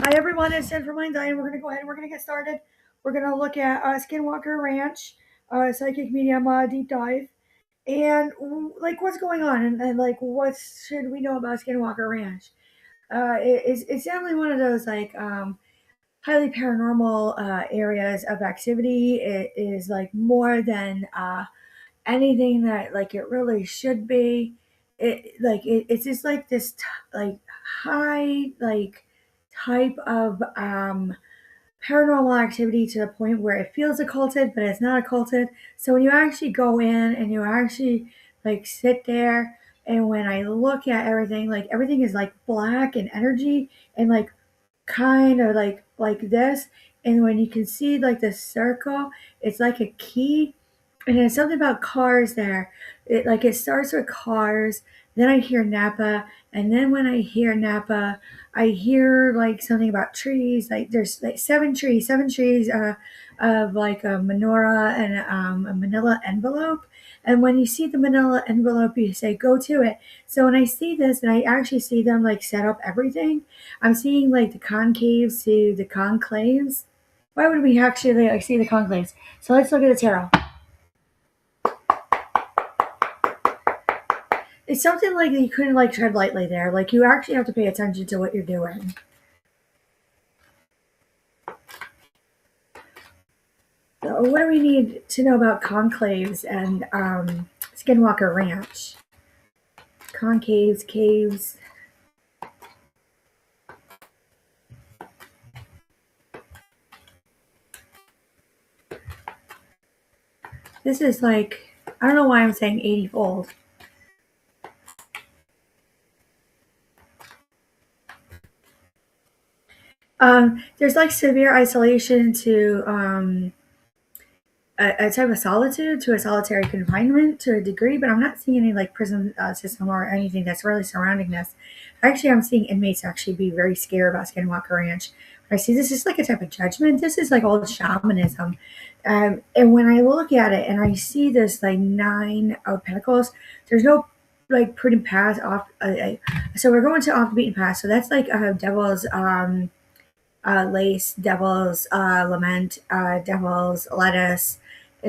Hi everyone, it's Jen from Mind We're going to go ahead and we're going to get started. We're going to look at Skinwalker Ranch, psychic medium deep dive, and like what's going on and like what should we know about Skinwalker Ranch. It's definitely one of those like highly paranormal areas of activity. It is like more than anything that like it really should be. It's just like this like high like type of paranormal activity to the point where it feels occulted, but it's not occulted. So when you actually go in and you actually like sit there, and when I look at everything, like everything is like black and energy and like kind of like this. And when you can see like the circle, it's like a key, and there's something about cars there. It starts with cars, then I hear Napa, and then when I hear Napa, I hear like something about trees. Like there's like seven trees of like a menorah and a manila envelope. And when you see the manila envelope, you say go to it. So when I see this, and I actually see them like set up everything, I'm seeing like the concaves to the conclaves. Why would we actually like see the conclaves? So let's look at the tarot. It's something like you couldn't like tread lightly there. Like you actually have to pay attention to what you're doing. So what do we need to know about conclaves and Skinwalker Ranch? Concaves, caves. This is like, I don't know why I'm saying 80-fold. There's like severe isolation to a type of solitude, to a solitary confinement to a degree, but I'm not seeing any like prison system or anything that's really surrounding this. Actually, I'm seeing inmates actually be very scared about Skinwalker Ranch. I see this is like a type of judgment. This is like old shamanism. And when I look at it and I see this like nine of pentacles, there's no like pretty path off. So we're going to off the beaten path. So that's like devil's lace, devil's lament, devil's lettuce,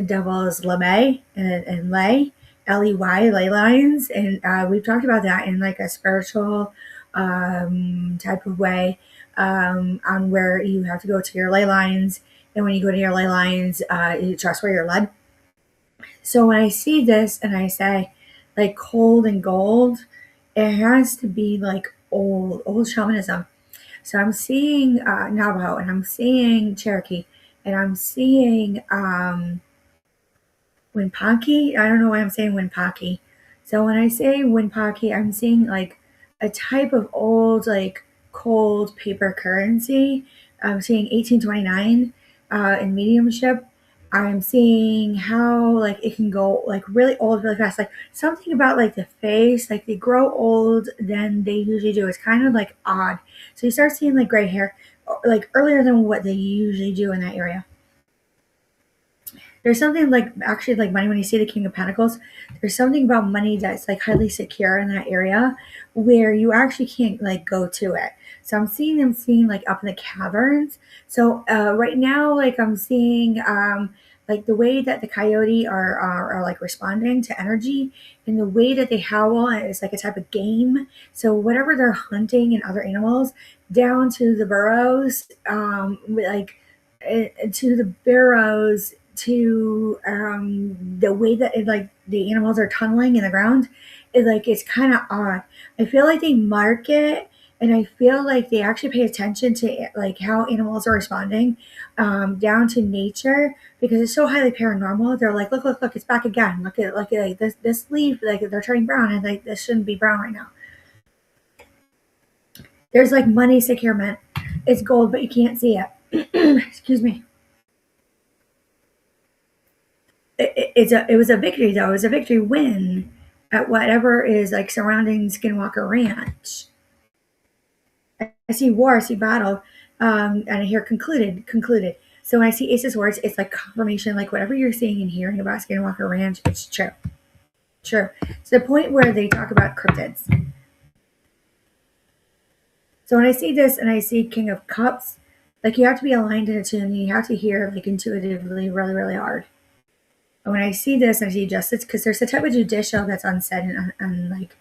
devil's lame, and lay, ley, ley lines. And we've talked about that in like a spiritual type of way, on where you have to go to your ley lines. And when you go to your ley lines, you trust where you're led. So when I see this and I say like cold and gold, it has to be like old shamanism. So I'm seeing Navajo, and I'm seeing Cherokee, and I'm seeing Winpaki. I don't know why I'm saying Winpaki. So when I say Winpaki, I'm seeing like a type of old, like cold paper currency. I'm seeing 1829 in mediumship. I'm seeing how like it can go like really old really fast. Like something about like the face, like they grow old than they usually do. It's kind of like odd. So you start seeing like gray hair like earlier than what they usually do in that area. There's something like actually like money when you see the King of Pentacles. There's something about money that's like highly secure in that area where you actually can't like go to it. So I'm seeing them seeing like up in the caverns. So right now, like I'm seeing like the way that the coyote are like responding to energy, and the way that they howl is like a type of game. So whatever they're hunting and other animals, down to the burrows, like to the burrows, to the way that it, like the animals are tunneling in the ground, is like it's kind of odd. I feel like they mark it, and I feel like they actually pay attention to like how animals are responding, down to nature, because it's so highly paranormal. They're like, look, it's back again. Look at like this leaf, like they're turning brown, and like this shouldn't be brown right now. There's like money securement. It's gold, but you can't see it. Excuse me. It was a victory though. It was a victory win at whatever is like surrounding Skinwalker Ranch. I see war, I see battle, and I hear concluded. So when I see Ace of Swords, it's like confirmation, like whatever you're seeing and hearing about Skinwalker Ranch, it's true. True. To the point where they talk about cryptids. So when I see this and I see King of Cups, like you have to be aligned in a tune and you have to hear like intuitively really, really hard. And when I see this and I see justice, because there's a type of judicial that's unsaid and like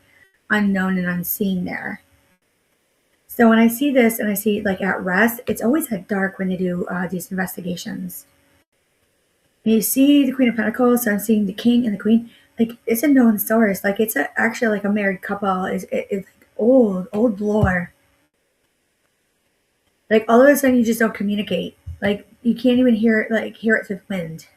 unknown and unseen there. So when I see this and I see like at rest, it's always at dark when they do these investigations. And you see the Queen of Pentacles, so I'm seeing the King and the Queen. Like it's a known source. Like it's actually like a married couple. It's like old lore. Like all of a sudden you just don't communicate. Like you can't even hear it. Like hear it through the wind.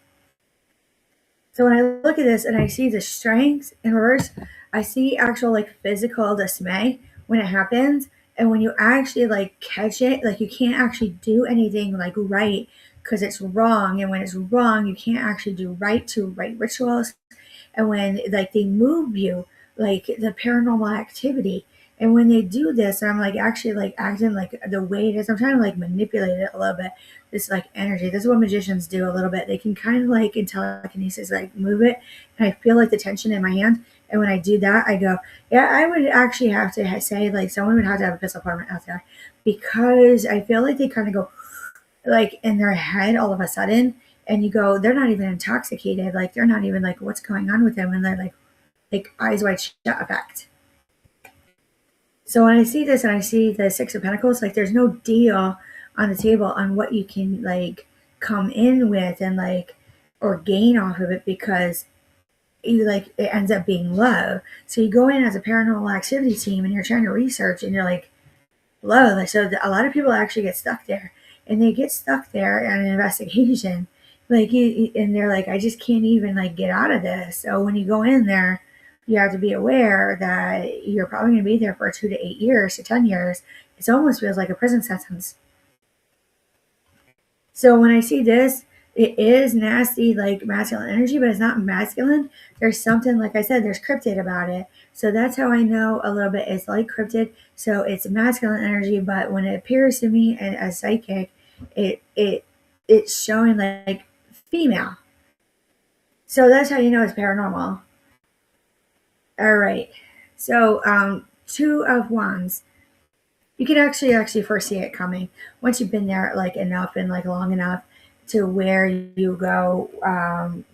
So when I look at this and I see the strength in reverse, I see actual like physical dismay when it happens. And when you actually like catch it, like you can't actually do anything like right because it's wrong. And when it's wrong, you can't actually do right rituals. And when like they move you, like the paranormal activity. And when they do this, I'm like actually like acting like the way it is. I'm trying to like manipulate it a little bit. This like energy. This is what magicians do a little bit. They can kind of like in telekinesis like move it, and I feel like the tension in my hand. And when I do that, I go, yeah, I would actually have to say like someone would have to have a pistol apartment out there because I feel like they kind of go like in their head all of a sudden, and you go, they're not even intoxicated, like they're not even like what's going on with them, and they're like eyes wide shut effect. So when I see this and I see the Six of Pentacles, like there's no deal on the table on what you can like come in with and like or gain off of it because you like it ends up being low. So you go in as a paranormal activity team and you're trying to research and you're like low. Like so, a lot of people actually get stuck there, and they get stuck there in an investigation, like and they're like, I just can't even like get out of this. So when you go in there, you have to be aware that you're probably going to be there for 2 to 8 years to 10 years. It almost feels like a prison sentence. So when I see this, it is nasty, like masculine energy, but it's not masculine. There's something, like I said, there's cryptid about it. So that's how I know a little bit. It's like cryptid. So it's masculine energy, but when it appears to me as psychic, it's showing like female. So that's how you know it's paranormal. All right. So Two of Wands. You can actually foresee it coming once you've been there like enough and like long enough to where you go,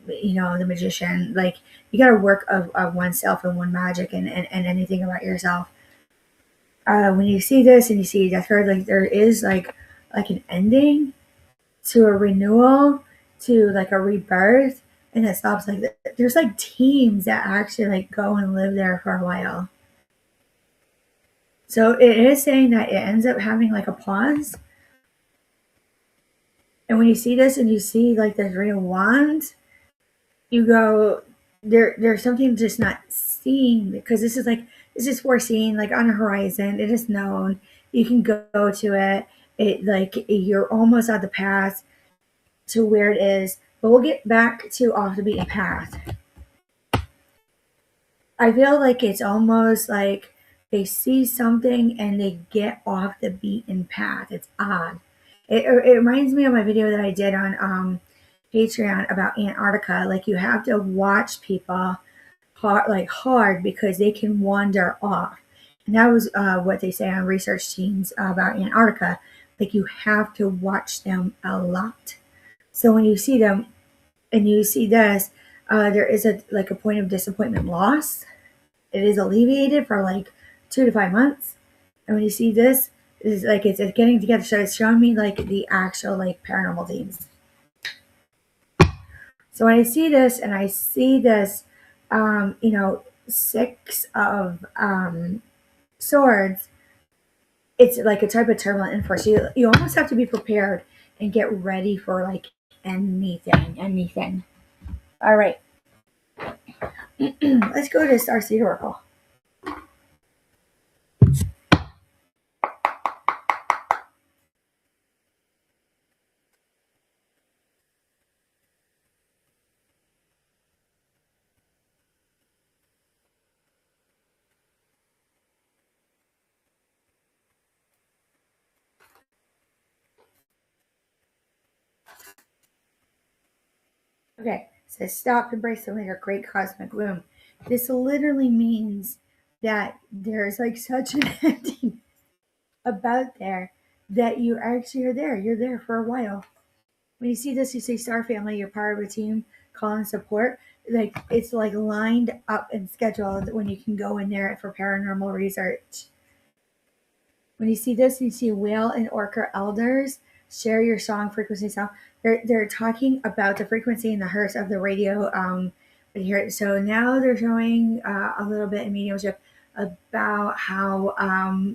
the magician, like you got to work of oneself and one magic and anything about yourself. When you see this and you see death card, like there is like an ending to a renewal, to like a rebirth, and it stops like there's like teams that actually like go and live there for a while. So it is saying that it ends up having like a pause. And when you see this and you see like the Three of Wands, you go, there's something just not seen because this is foreseen, like on the horizon. It is known. You can go to it. It like you're almost at the path to where it is. But we'll get back to off the beaten path. I feel like it's almost like they see something and they get off the beaten path. It's odd. It reminds me of my video that I did on Patreon about Antarctica. Like you have to watch people hard because they can wander off. And that was what they say on research teams about Antarctica. Like you have to watch them a lot. So when you see them and you see this, there is a point of disappointment loss. It is alleviated for like 2 to 5 months. And when you see this, it's like it's getting together. So it's showing me like the actual like paranormal themes. So when I see this and I see this, Six of Swords, it's like a type of turbulent influence. You almost have to be prepared and get ready for like anything. All right. Let's go to Starseed Oracle. Okay, it says stop, embrace the later great cosmic womb. This literally means that there's like such an ending. about there that you actually are there. You're there for a while. When you see this, you say star family, you're part of a team, call and support. Like it's like lined up and scheduled when you can go in there for paranormal research. When you see this, you see whale and orca elders share your song frequency sound. They're talking about the frequency and the hertz of the radio. Here, so now they're showing a little bit in mediumship about how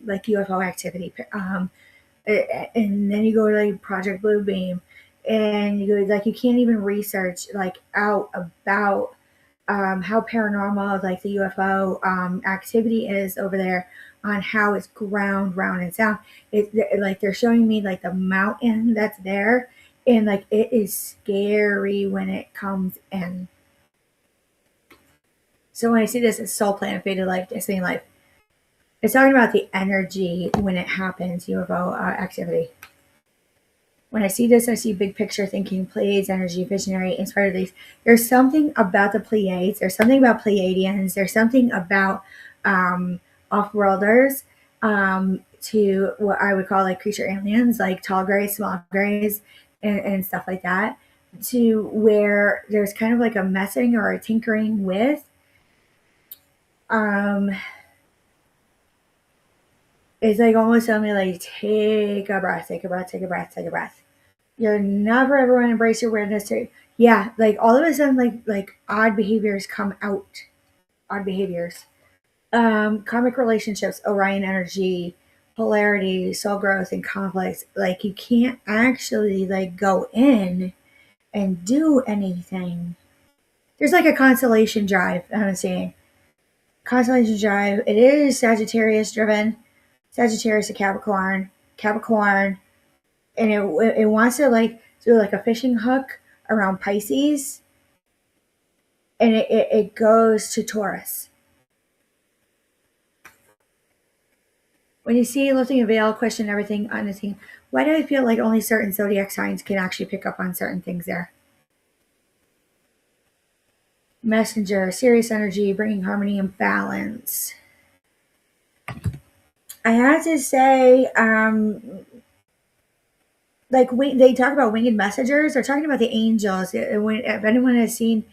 like UFO activity. And then you go to like Project Blue Beam, and you go like you can't even research like out about how paranormal like the UFO activity is over there on how it's ground, round, and sound. Like they're showing me like the mountain that's there, and like it is scary when it comes in. So when I see this, it's Soul Planet, Faded Life, Destiny Life. It's talking about the energy when it happens, UFO activity. When I see this, I see big picture thinking, Pleiades energy, visionary, inspired these. There's something about the Pleiades. There's something about Pleiadians. There's something about off-worlders to what I would call like creature aliens, like tall grays, small grays, and stuff like that. To where there's kind of like a messing or a tinkering with. Um, it's like almost telling me like take a breath, take a breath, take a breath, take a breath. You're never ever going to embrace your weirdness. Yeah, like all of a sudden, like odd behaviors come out. Odd behaviors. Karmic relationships, Orion energy, polarity, soul growth, and conflicts. Like you can't actually like go in and do anything. There's like a constellation drive. I'm saying constellation drive. It is Sagittarius driven. Sagittarius to Capricorn. Capricorn and it wants to like do like a fishing hook around Pisces, and it goes to Taurus. When you see lifting a veil, question everything, anything. Why do I feel like only certain zodiac signs can actually pick up on certain things there? Messenger, serious energy, bringing harmony and balance. I had to say, like they talk about winged messengers. They're talking about the angels. If anyone has seen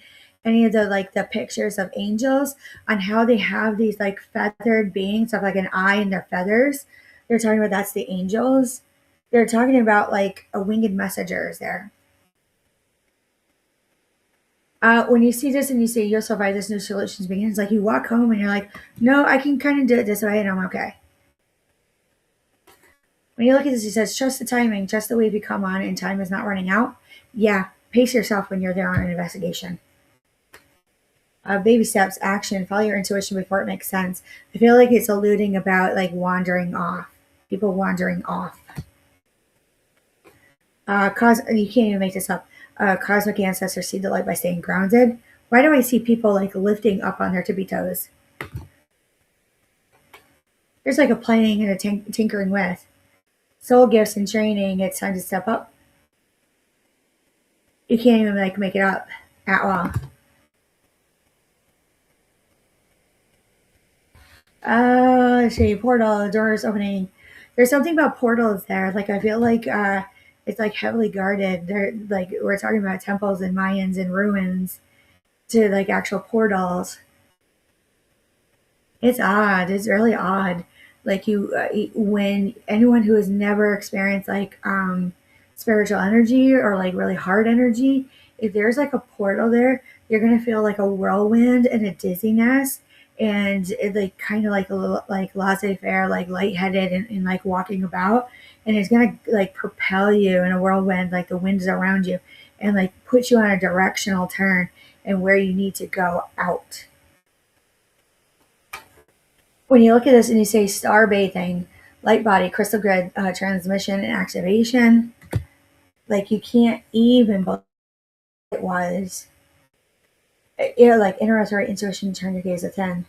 any of the like the pictures of angels on how they have these like feathered beings have like an eye in their feathers, they're talking about that's the angels. They're talking about like a winged messengers there. When you see this and you say you'll survive this, new solutions begins, like you walk home and you're like, no, I can kind of do it this way and I'm okay. When you look at this, he says, trust the timing, trust the wave you come on, and time is not running out. Yeah, pace yourself when you're there on an investigation. Baby steps, action, follow your intuition before it makes sense. I feel like it's alluding about like wandering off, people wandering off. You can't even make this up. Cosmic ancestors see the light by staying grounded. Why do I see people like lifting up on their tippy toes? There's like a playing and a tinkering with. Soul gifts and training, it's time to step up. You can't even like make it up at all. Let's see, portal, doors opening. There's something about portals there. Like I feel like it's like heavily guarded. They're like we're talking about temples and Mayans and ruins to like actual portals. It's odd. It's really odd. Like when anyone who has never experienced like spiritual energy or like really hard energy, if there's like a portal there, you're gonna feel like a whirlwind and a dizziness, and it like kind of like a little like laissez-faire, like lightheaded and like walking about, and it's gonna like propel you in a whirlwind, like the winds around you, and like put you on a directional turn and where you need to go out. When you look at this and you say star bathing, light body, crystal grid transmission and activation, like you can't even believe it was. Yeah, like interrogatory intuition, turn your gaze within.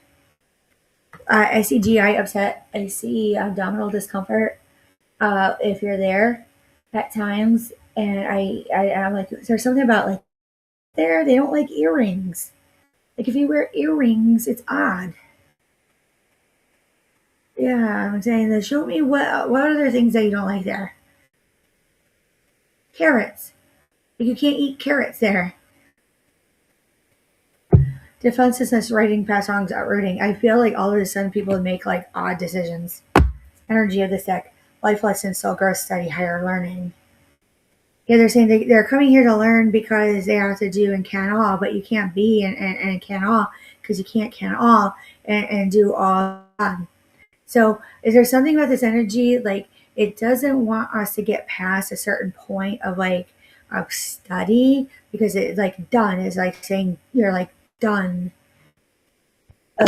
I see GI upset. I see abdominal discomfort if you're there at times. And I'm like, there's something about like there, they don't like earrings. Like if you wear earrings, it's odd. Yeah, I'm saying that. Show me what other things that you don't like there. Carrots. You can't eat carrots there. Defense is writing past wrongs, uprooting. I feel like all of a sudden people make like odd decisions. Energy of the sick. Life lessons, soul growth, study, higher learning. Yeah, they're saying they're coming here to learn because they have to do and can all, but you can't be and can all because you can't can all and do all. So, is there something about this energy like it doesn't want us to get past a certain point of like of study because it's like done is like saying you're like done.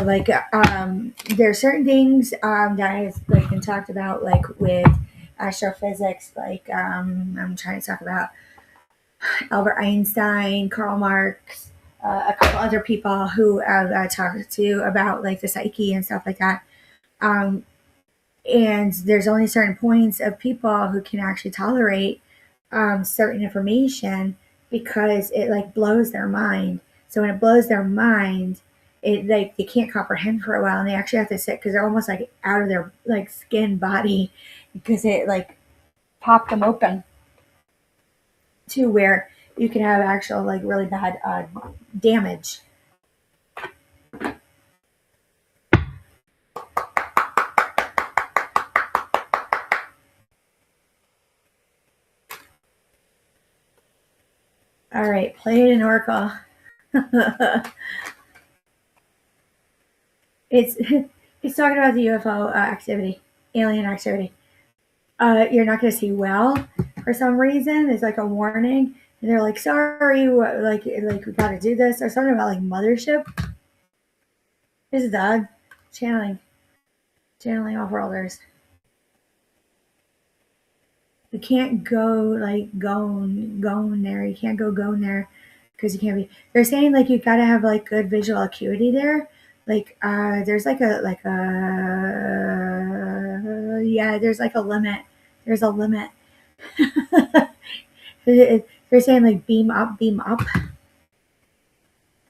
Like there are certain things that has like been talked about like with astrophysics like I'm trying to talk about Albert Einstein, Karl Marx, a couple other people who I've talked to about like the psyche and stuff like that. Um, and there's only certain points of people who can actually tolerate certain information because it like blows their mind. So when it blows their mind, it like they can't comprehend for a while, and they actually have to sit because they're almost like out of their like skin body because it like popped them open to where you can have actual like really bad damage. All right, Pleiad and Oracle. it's it's talking about the UFO activity, alien activity. You're not going to see well for some reason. It's like a warning, and they're like, "Sorry, like we got to do this." Or something about like mothership. This is odd. Channeling, channeling off worlders. You can't go like going there. You can't go there because you can't be. They're saying like you gotta have like good visual acuity there. Like there's like a yeah, there's like a limit. There's a limit. They're saying like beam up.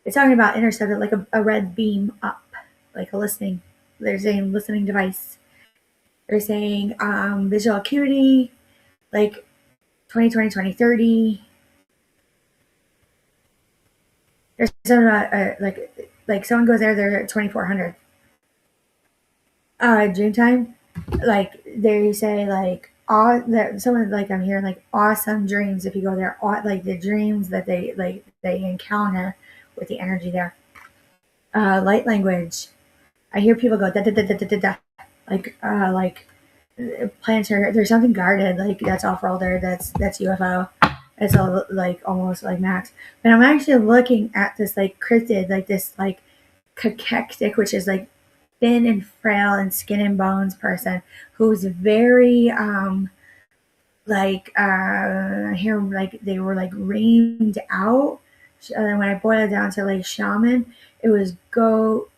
It's talking about intercepted like a red beam up, like a listening. They're saying listening device. They're saying visual acuity, like 2020 2030. There's something about like someone goes there, they're at 2400. Dreamtime, like they say like all that someone like I'm hearing like awesome dreams if you go there. Like the dreams that they encounter with the energy there. Light language. I hear people go da da da da da da da. Like planetary. There's something guarded like that's off world there. That's UFO. It's all like almost like max. But I'm actually looking at this like cryptid, like this like cachectic, which is like thin and frail and skin and bones person who's very here like they were like reamed out. And when I boil it down to like shaman, it was goat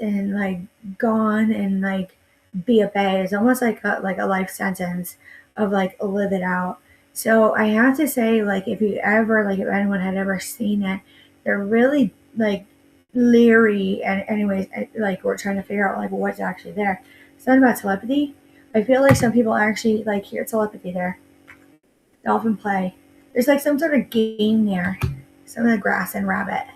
and like gone and like be a bay. It's almost like a life sentence of like live it out. So I have to say, like if you ever like if anyone had ever seen it, they're really like leery and anyways like we're trying to figure out like what's actually there. Something about telepathy. I feel like some people actually like hear telepathy there. They often play. There's like some sort of game there. Some of the grass and rabbit.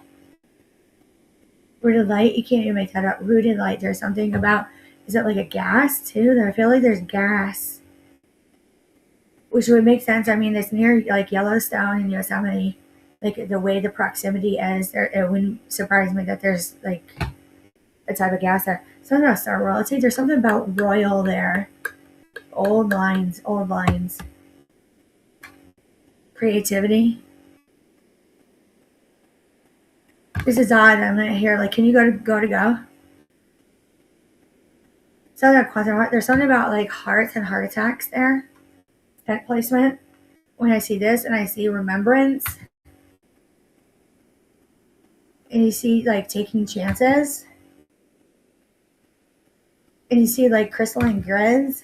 Rooted light, you can't even make that up. Rooted light, there's something about is it like a gas too? I feel like there's gas. Which would make sense. I mean it's near like Yellowstone and Yosemite. Like the way the proximity is, there it wouldn't surprise me that there's like a type of gas there. Something about Star World. I'd say there's something about royal there. Old lines, old lines. Creativity. This is odd. I'm not here. Like, can you go? So that quantum heart. There's something about like hearts and heart attacks there. That placement. When I see this and I see remembrance, and you see like taking chances, and you see like crystalline grids,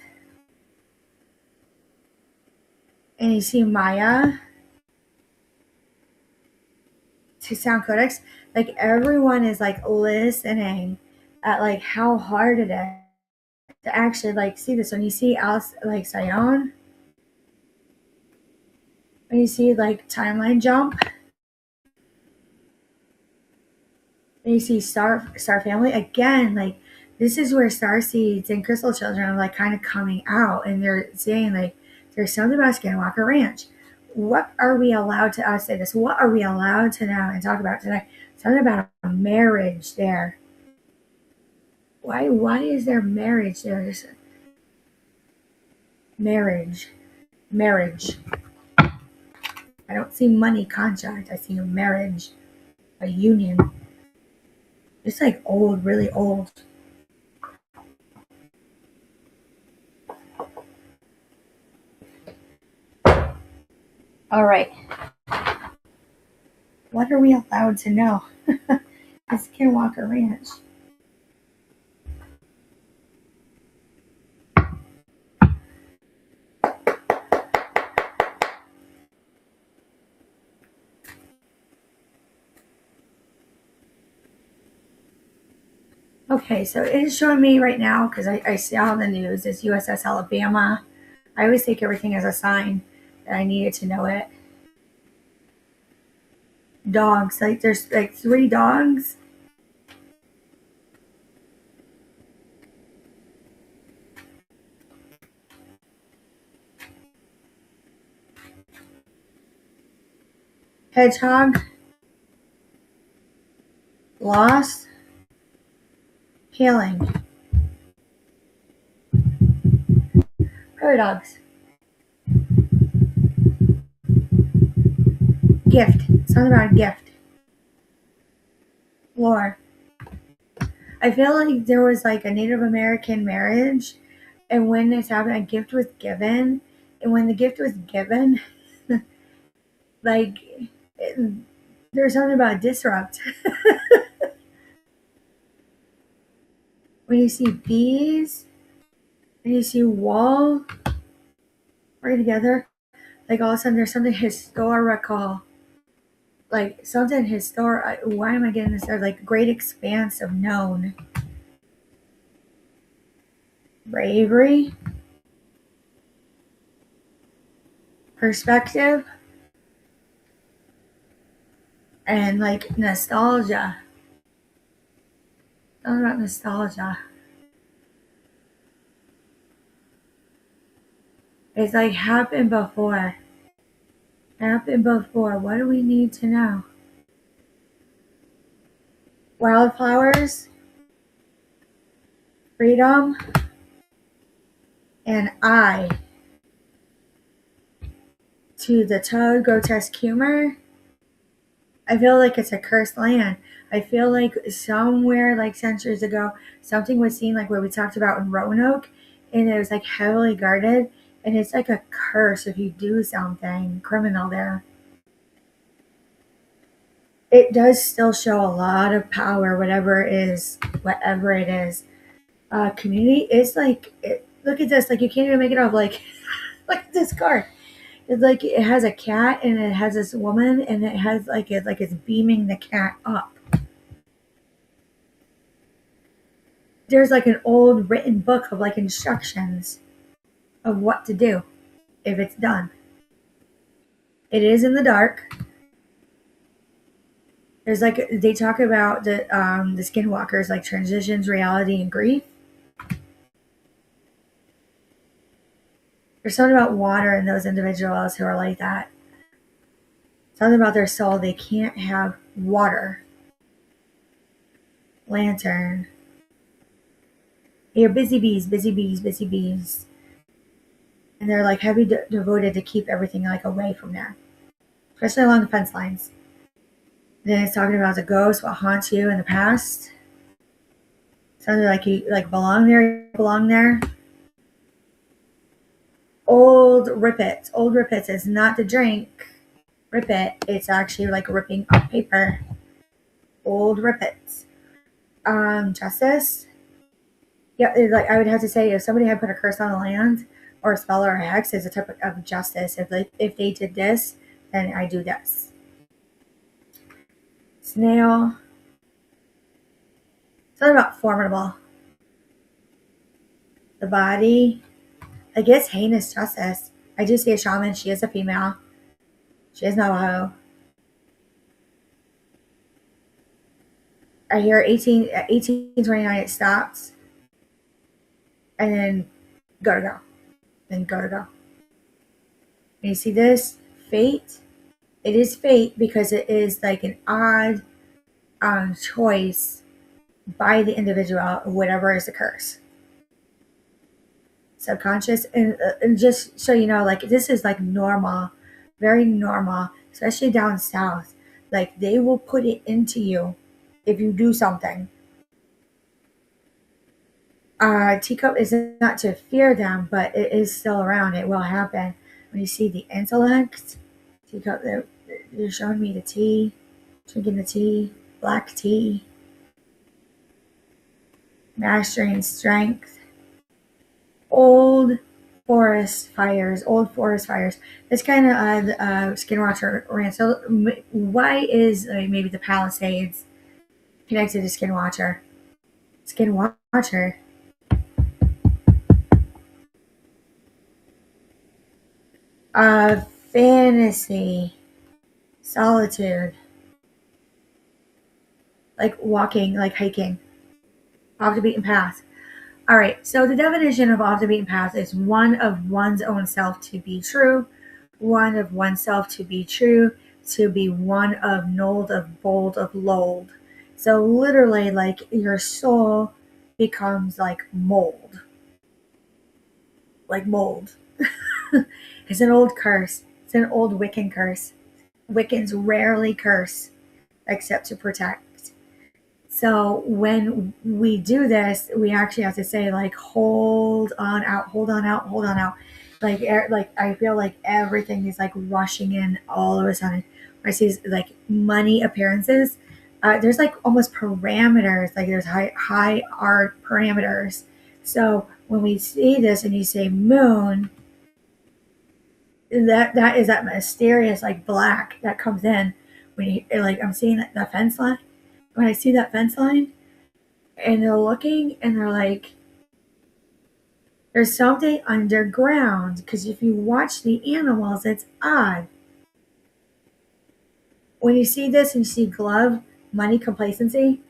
and you see Maya to sound codex. Like everyone is like listening at like how hard it is to actually like see this. When you see Alice like Sion, when you see like Timeline Jump, when you see Star Family again, like this is where Star Seeds and Crystal Children are like kind of coming out, and they're saying like there's something about Skinwalker Ranch. What are we allowed to say this? What are we allowed to know and talk about today? Something about a marriage there. Why is there marriage there? Marriage. Marriage. I don't see money contract. I see a marriage. A union. It's like old, really old. Alright. What are we allowed to know? It's Skinwalker Ranch. Okay, so it is showing me right now, because I see on the news, is USS Alabama. I always take everything as a sign that I needed to know it. Dogs, like there's like 3 dogs. Hedgehog. Lost. Healing. Prairie dogs. Gift. Something about a gift. Lore. I feel like there was like a Native American marriage, and when this happened, a gift was given, and when the gift was given, like it, there's something about disrupt. When you see bees, when you see wall working together, like all of a sudden there's something historical. Like something historic. Why am I getting this? There like great expanse of known. Bravery. Perspective. And like nostalgia. Something about nostalgia. It's like happened before. Happened before. What do we need to know? Wildflowers. Freedom. And I. To the toad, grotesque humor. I feel like it's a cursed land. I feel like somewhere like centuries ago, something was seen like what we talked about in Roanoke, and it was like heavily guarded, and it's like a curse if you do something criminal there. It does still show a lot of power, whatever it is, whatever it is. Community is like, look at this, like you can't even make it up. Like, look at this card. It's like it has a cat and it has this woman and it has like it's beaming the cat up. There's like an old written book of like instructions of what to do if it's done. It is in the dark. There's like they talk about the skinwalkers like transitions, reality, and grief. There's something about water in those individuals who are like that. Something about their soul. They can't have water. Lantern. You're busy bees, busy bees, busy bees. And they're like heavy devoted to keep everything like away from there, especially along the fence lines. Then it's talking about the ghost, what haunts you in the past. Something like you like belong there, you belong there. Old rippets. Old rippets is not to drink. Rip it. It's actually like ripping up paper. Old rippets. Justice. Yeah, like I would have to say if somebody had put a curse on the land or a spell or a hex is a type of justice. If they did this, then I do this. Snail. Something about formidable. The body, I guess heinous justice. I do see a shaman. She is a female. She is Navajo. I hear 1829 it stops and then go to go. Then go to go. And you see this? Fate. It is fate because it is like an odd choice by the individual, whatever is the curse. Subconscious. And just so you know, like this is like normal, very normal, especially down south. Like they will put it into you if you do something. Teacup is not to fear them, but it is still around. It will happen. When you see the intellect, teacup, they're showing me the tea, drinking the tea, black tea, mastering strength, old old forest fires. It's kind of Skinwalker Ranch. So why is maybe the Palisades connected to Skinwalker? Skinwalker. Fantasy, solitude, like walking, like hiking, off the beaten path. All right, so the definition of off the beaten path is one of one's own self to be true, one of oneself to be true, to be one of knolled, of bold, of lulled. So literally, like your soul becomes like mold. It's an old curse. It's an old Wiccan curse. Wiccans rarely curse except to protect. So when we do this, we actually have to say like, hold on out, hold on out, hold on out. Like I feel like everything is like rushing in all of a sudden. I see like money appearances. There's like almost parameters. Like there's high art parameters. So when we see this and you say moon, that is that mysterious like black that comes in when you like I'm seeing that fence line. When I see that fence line and they're looking and they're like, there's something underground because if you watch the animals, it's odd. When you see this and you see glove, money, complacency,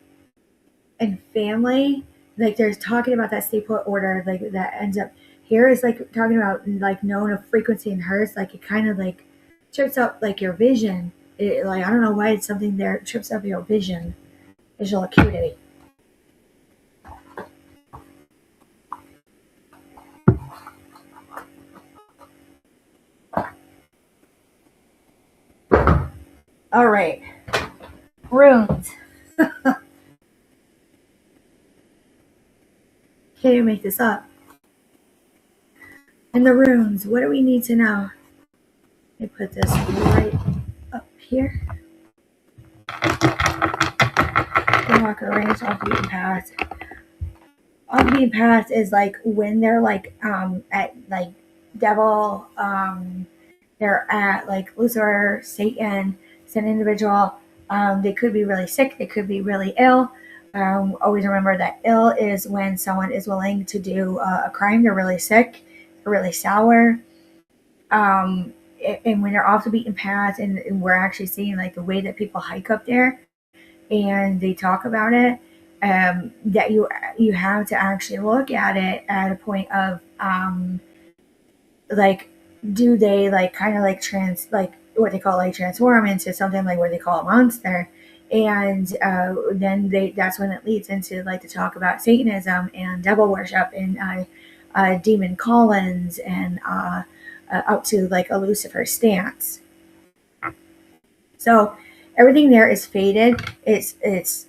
and family, like there's talking about that stay put order, like that ends up here is like talking about like knowing a frequency in hers, like it kind of like trips up like your vision. Like I don't know why it's something there trips up your vision, visual acuity. All right, runes. Can't even make this up. And the runes. What do we need to know? Let me put this right up here. Skinwalker Ranch off the beaten path. Off the beaten path is like when they're like at like devil, they're at like Lucifer, Satan, it's an individual. They could be really sick, they could be really ill. Always remember that ill is when someone is willing to do a crime, they're really sick, they're really sour. Um, and when they're off the beaten path, and we're actually seeing like the way that people hike up there, and they talk about it, that you have to actually look at it at a point of like, do they like kind of like like what they call like transform into something like what they call a monster, and then that's when it leads into like to talk about Satanism and devil worship and demon call-ins and up to like a Lucifer stance. So everything there is faded. It's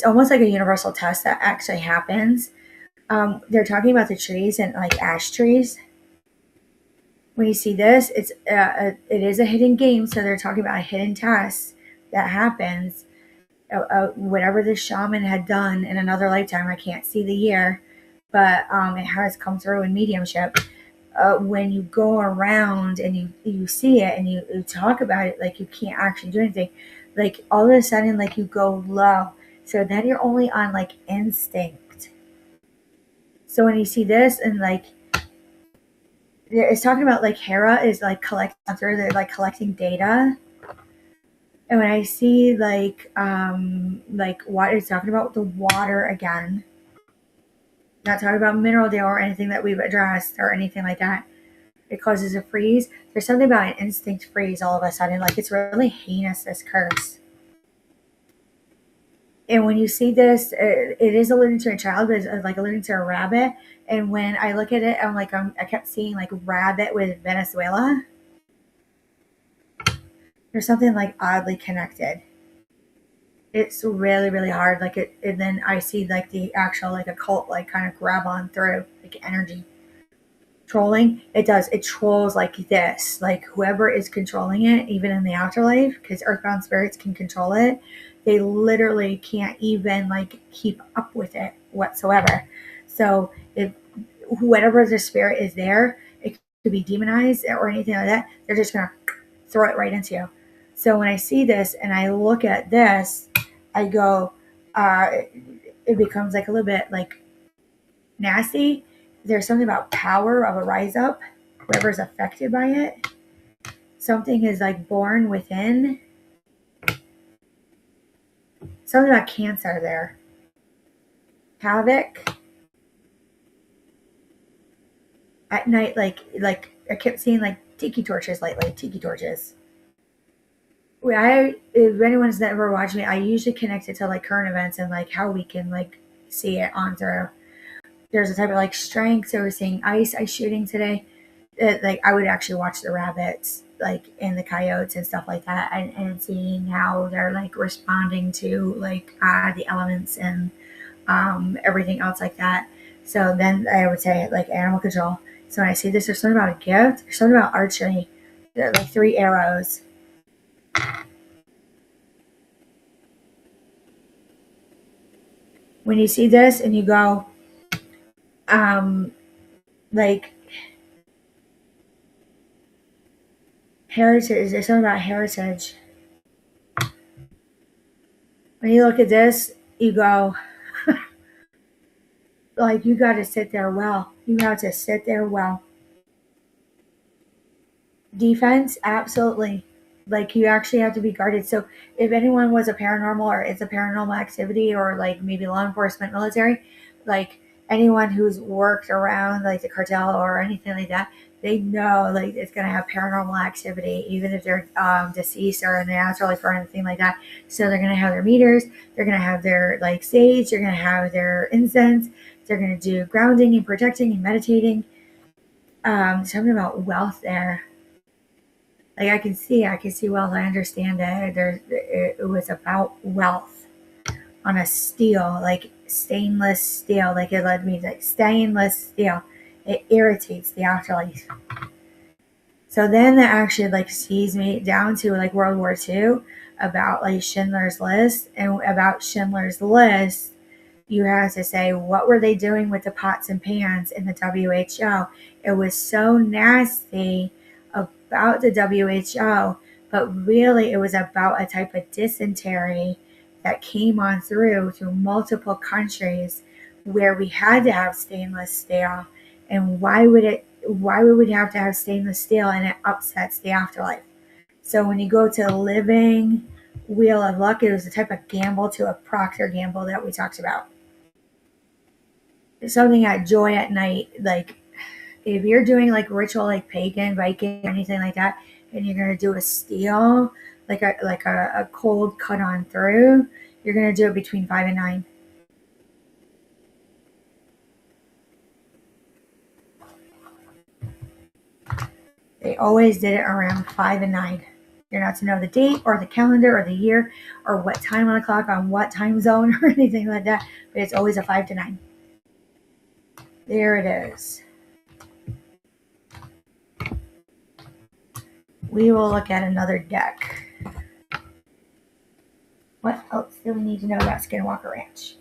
almost like a universal test that actually happens. They're talking about the trees and like ash trees. When you see this, it is a hidden game, so they're talking about a hidden test that happens. Whatever this shaman had done in another lifetime, I can't see the year, but it has come through in mediumship. When you go around and you see it and you talk about it, like you can't actually do anything, like all of a sudden like you go low, so then you're only on like instinct. So when you see this and like it's talking about like Hera is like they're like collecting data. And when I see like what it's talking about the water again, not talking about mineral deal or anything that we've addressed or anything like that. It causes a freeze. There's something about an instinct freeze all of a sudden. Like it's really heinous, this curse. And when you see this, it is alluding to a child, but it's like alluding to a rabbit. And when I look at it, I kept seeing like rabbit with Venezuela. There's something like oddly connected. It's really, really hard. Like it, and then I see like the actual like occult like kind of grab on through like energy. Trolling, it does, it trolls like this, like whoever is controlling it even in the afterlife, because earthbound spirits can control it. They literally can't even like keep up with it whatsoever. So if whatever the spirit is there, it could be demonized or anything like that, they're just gonna throw it right into you. So when I see this and I look at this, I go, uh it becomes like a little bit like nasty. There's something about power of a rise up, whoever's affected by it. Something is like born within. Something about cancer there. Havoc. At night, like I kept seeing like tiki torches lately. Tiki torches. If anyone's never watched me, I usually connect it to like current events and like how we can like see it on through. There's a type of like strength. So we're seeing ice shooting today. Like I would actually watch the rabbits like and the coyotes and stuff like that, and seeing how they're like responding to like the elements and everything else like that. So then I would say like animal control. So when I see this, there's something about a gift. There's something about archery. They're like 3 arrows. When you see this and you go, like heritage. There's something about heritage. When you look at this, you go, like you got to sit there well. You have to sit there well. Defense, absolutely. Like you actually have to be guarded. So if anyone was a paranormal or it's a paranormal activity or like maybe law enforcement, military, like anyone who's worked around like the cartel or anything like that, they know like it's gonna have paranormal activity, even if they're deceased or in the afterlife or anything like that. So they're gonna have their meters, they're gonna have their like sage, they're gonna have their incense, they're gonna do grounding and protecting and meditating. Something about wealth there. Like I can see wealth. I understand that it was about wealth on a steel, like stainless steel. Like it led me to like stainless steel. It irritates the afterlife. So then that actually like sees me down to like World War II about like Schindler's List, and about Schindler's List you have to say what were they doing with the pots and pans in the WHO. It was so nasty about the WHO, but really it was about a type of dysentery that came on through multiple countries where we had to have stainless steel. And why would we have to have stainless steel, and it upsets the afterlife. So when you go to living Wheel of Luck, it was a type of gamble to a Procter Gamble that we talked about. Something at Joy at Night, like if you're doing like ritual like pagan, Viking, anything like that, and you're gonna do a steel, like a cold cut on through, you're gonna do it between 5 and 9. They always did it around 5 and 9. You're not to know the date or the calendar or the year or what time on the clock on what time zone or anything like that, but it's always a 5 to 9. There it is. We will look at another deck. What else do we need to know about Skinwalker Ranch?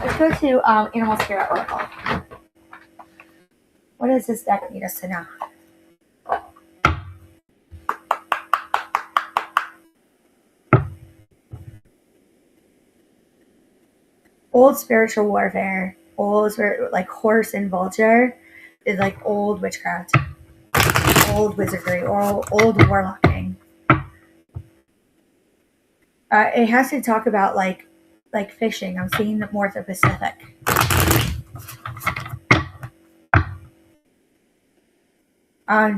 Let's go to Animal Spirit Oracle. What does this deck need us to know? old spiritual warfare, like horse and vulture, is like old witchcraft, old wizardry, or old warlocking. It has to talk about like fishing. I'm seeing the North of Pacific.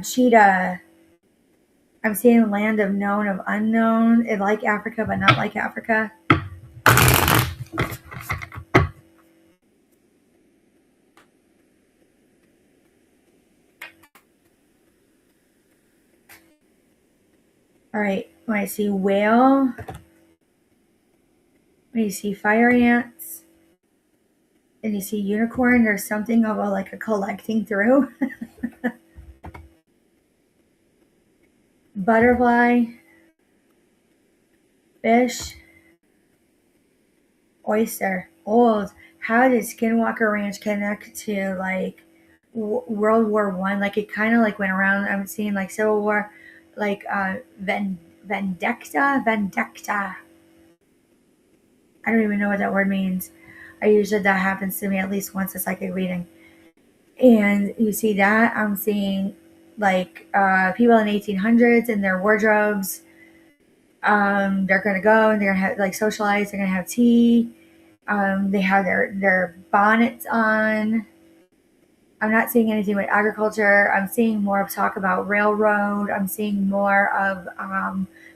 Cheetah. I'm seeing land of known of unknown. It like Africa, but not like Africa. All right. When I see whale, when you see fire ants, and you see unicorn, there's something of a collecting through. Butterfly, fish, oyster, old. How did Skinwalker Ranch connect to like World War One? Like it kind of like went around. I'm seeing like Civil War, like vendetta. I don't even know what that word means. I usually that happens to me at least once a psychic reading, and you see that I'm seeing like people in the 1800s in their wardrobes. They're gonna go and they're gonna have like socialize. They're gonna have tea. They have their bonnets on. I'm not seeing anything with agriculture. I'm seeing more of talk about railroad. I'm seeing more of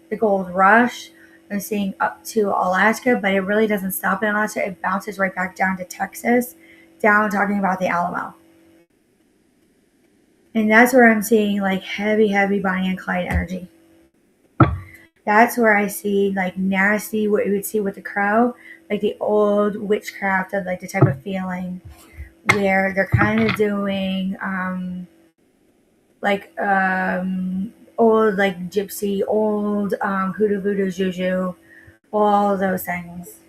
the gold rush. I'm seeing up to Alaska, but it really doesn't stop in Alaska. It bounces right back down to Texas, down talking about the Alamo. And that's where I'm seeing like heavy, heavy Bonnie and Clyde energy. That's where I see like nasty, what you would see with the crow, like the old witchcraft of like the type of feeling where they're kind of doing old like gypsy, old hoodoo voodoo juju, all those things.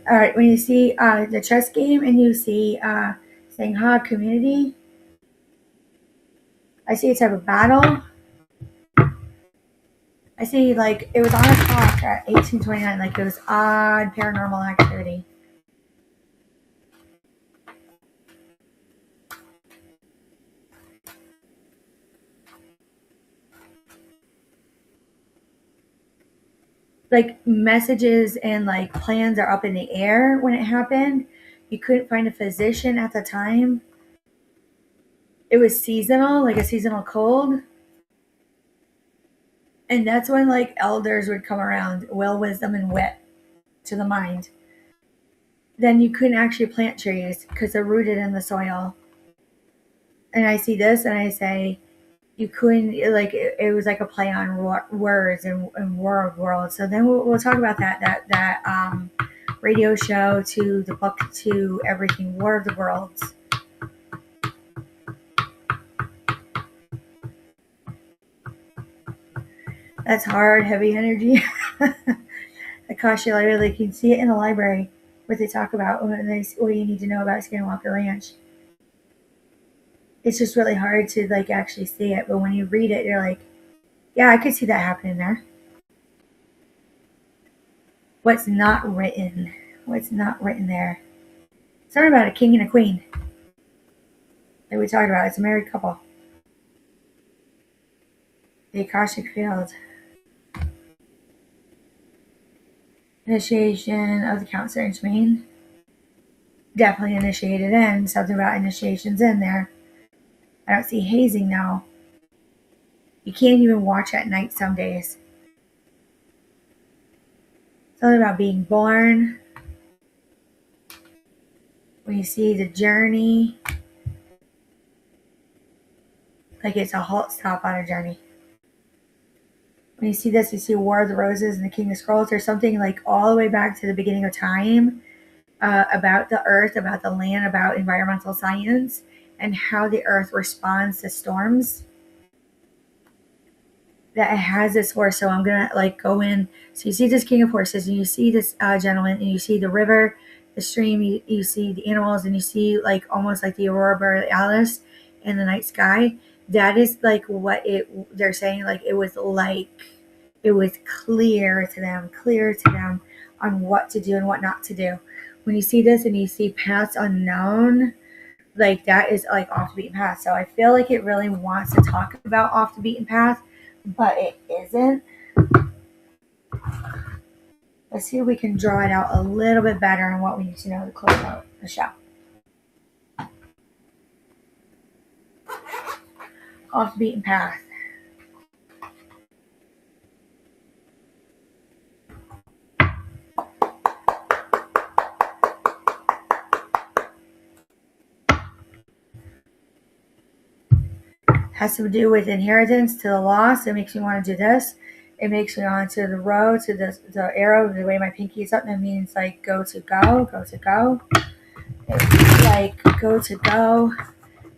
All right, when you see the chess game and you see Sangha community, I see a type of battle. I see like it was on a clock at 1829, like it was odd paranormal activity. Like messages and like plans are up in the air when it happened. You couldn't find a physician at the time. It was seasonal, like a seasonal cold. And that's when like elders would come around, will, wisdom, and wit to the mind. Then you couldn't actually plant trees because they're rooted in the soil. And I see this and I say, you couldn't, like, it was like a play on words and War of Worlds. So then we'll talk about that radio show to the book to everything, War of the Worlds. That's hard, heavy energy. Akasha Library, you can see it in the library, what they talk about, what you need to know about Skinwalker Ranch. It's just really hard to like actually see it, but when you read it, you're like, yeah, I could see that happening there. What's not written? What's not written there? Something about a king and a queen that we talked about. It's a married couple. The Akashic Field. Initiation of the Count Strange Main. Definitely initiated in. Something about initiations in there. I don't see hazing now. You can't even watch at night some days. Something about being born. When you see the journey, like it's a halt stop on a journey. When you see this, you see War of the Roses and the King of Scrolls. There's something like all the way back to the beginning of time about the earth, about the land, about environmental science. and how the earth responds to storms, that it has this horse. So I'm gonna like go in. So you see this king of horses, and you see this gentleman, and you see the river, the stream. You see the animals, and you see like almost like the aurora borealis in the night sky. That is like what it. They're saying like it was like it was clear to them on what to do and what not to do. When you see this and you see paths unknown, like that is like off the beaten path. So I feel like it really wants to talk about off the beaten path, but it isn't. Let's see if we can draw it out a little bit better on what we need to know to close out the show. Off the beaten path. Has to do with inheritance to the loss. It makes me want to do this. It makes me want to the road to the arrow, the way my pinky is up. That means like go to go, go to go. It's like go to go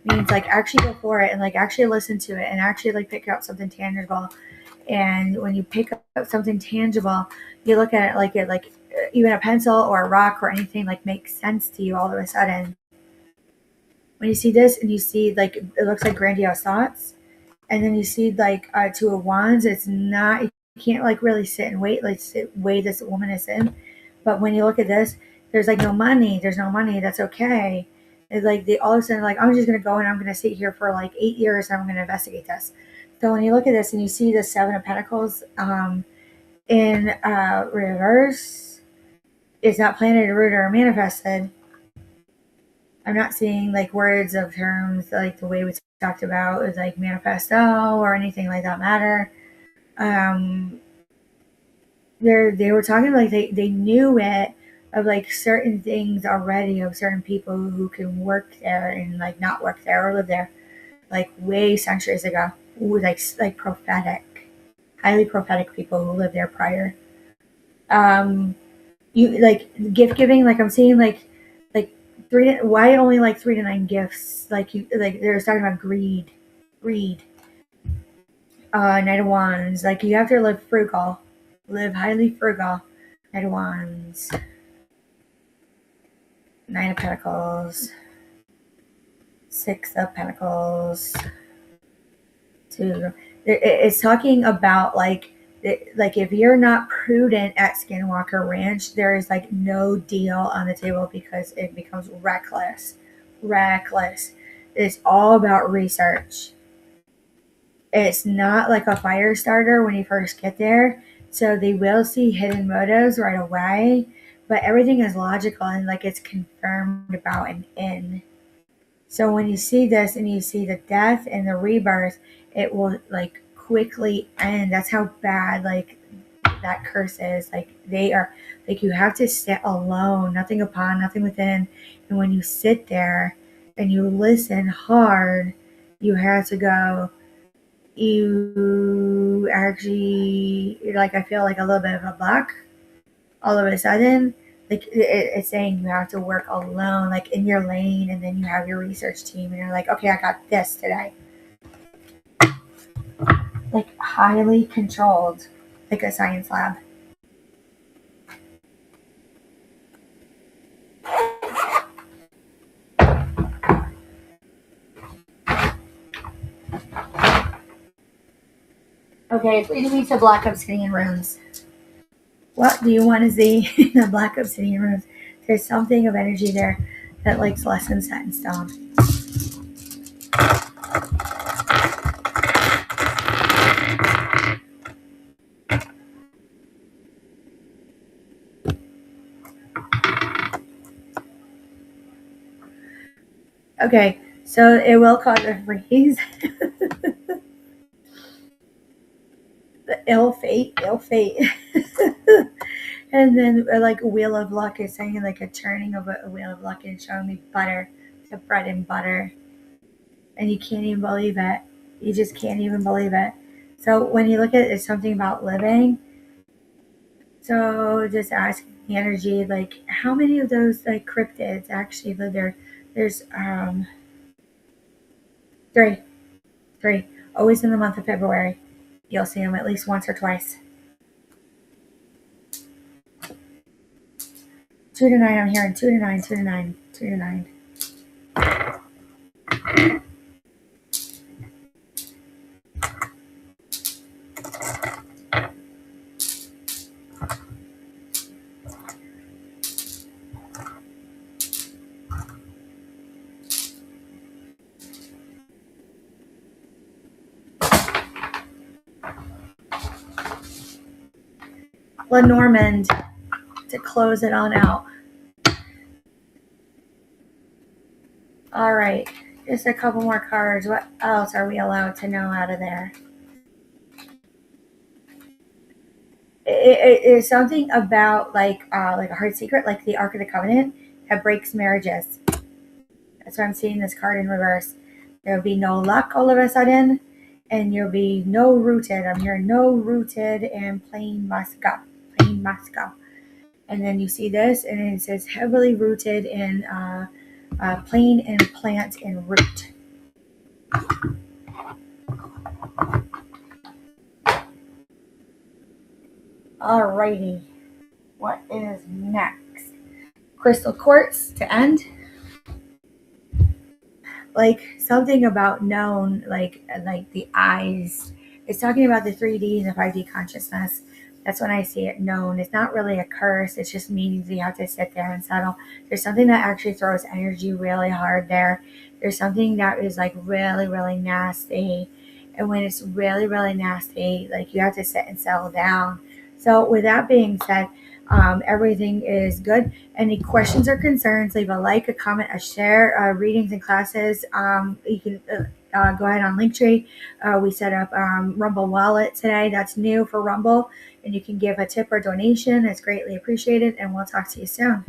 means like actually go for it and like actually listen to it and actually like pick up something tangible. And when you pick up something tangible, you look at it like even a pencil or a rock or anything like makes sense to you all of a sudden. When you see this and you see like it looks like grandiose thoughts, and then you see like two of wands, it's not, you can't like really sit and wait like wait this woman is in. But when you look at this, there's like no money, there's no money, that's okay. It's like they all of a sudden like I'm just gonna go and I'm gonna sit here for like 8 years and I'm gonna investigate this. So when you look at this and you see the Seven of Pentacles in reverse, it's not planted, rooted, or manifested. I'm not seeing like words of terms like the way we talked about is like manifesto or anything like that matter. Um, they were talking like they knew it of like certain things already of certain people who can work there and like not work there or live there like way centuries ago. Ooh, like prophetic, highly prophetic people who lived there prior. You like gift giving, like I'm seeing like three, why only like 3 to 9 gifts, like you like they're talking about greed. Knight of wands, like you have to live frugal, live highly frugal. Knight of wands, Nine of pentacles, Six of pentacles, two. It's talking about like if you're not prudent at Skinwalker Ranch, there is like no deal on the table because it becomes reckless. Reckless. It's all about research. It's not like a fire starter when you first get there. So they will see hidden motives right away, but everything is logical and like it's confirmed about an end. So when you see this and you see the death and the rebirth, it will like quickly end. That's how bad like that curse is. Like they are like you have to sit alone, nothing upon, nothing within. And when you sit there and you listen hard, you have to go, you actually like I feel like a little bit of a buck all of a sudden, like it's saying you have to work alone, like in your lane, and then you have your research team, and you're like, okay, I got this today. Like highly controlled, like a science lab. Okay, it's leading me to black obsidian runes. What do you want to see in the black obsidian runes? There's something of energy there that likes less than set in stone. Okay, so it will cause a freeze. The ill fate. And then like wheel of luck is saying like a turning of a wheel of luck and showing me butter, the bread and butter. And you can't even believe it. You just can't even believe it. So when you look at it, it's something about living. So just ask the energy, like how many of those like cryptids actually live there? There's Three. Three. Always in the month of February. You'll see them at least once or twice. 2 to 9, I'm hearing 2 to 9, 2 to 9, 2 to 9. Lenormand to close it on out. All right, just a couple more cards. What else are we allowed to know out of there? It is something about like a heart secret, like the Ark of the Covenant, that breaks marriages. That's why I'm seeing this card in reverse. There'll be no luck all of a sudden, and you'll be no rooted. I'm hearing no rooted and plain must go. Plain must go. And then you see this, and it says heavily rooted in plain and plant and root. Alrighty, what is next? Crystal quartz to end. Like something about known, like the eyes. It's talking about the 3D and the 5D consciousness. That's when I see it known. It's not really a curse. It's just means you have to sit there and settle. There's something that actually throws energy really hard there. There's something that is like really, really nasty. And when it's really, really nasty, like you have to sit and settle down. So with that being said, everything is good. Any questions or concerns, leave a like, a comment, a share. Readings and classes, you can go ahead on Linktree. We set up Rumble Wallet today. That's new for Rumble. And you can give a tip or donation. It's greatly appreciated. And we'll talk to you soon.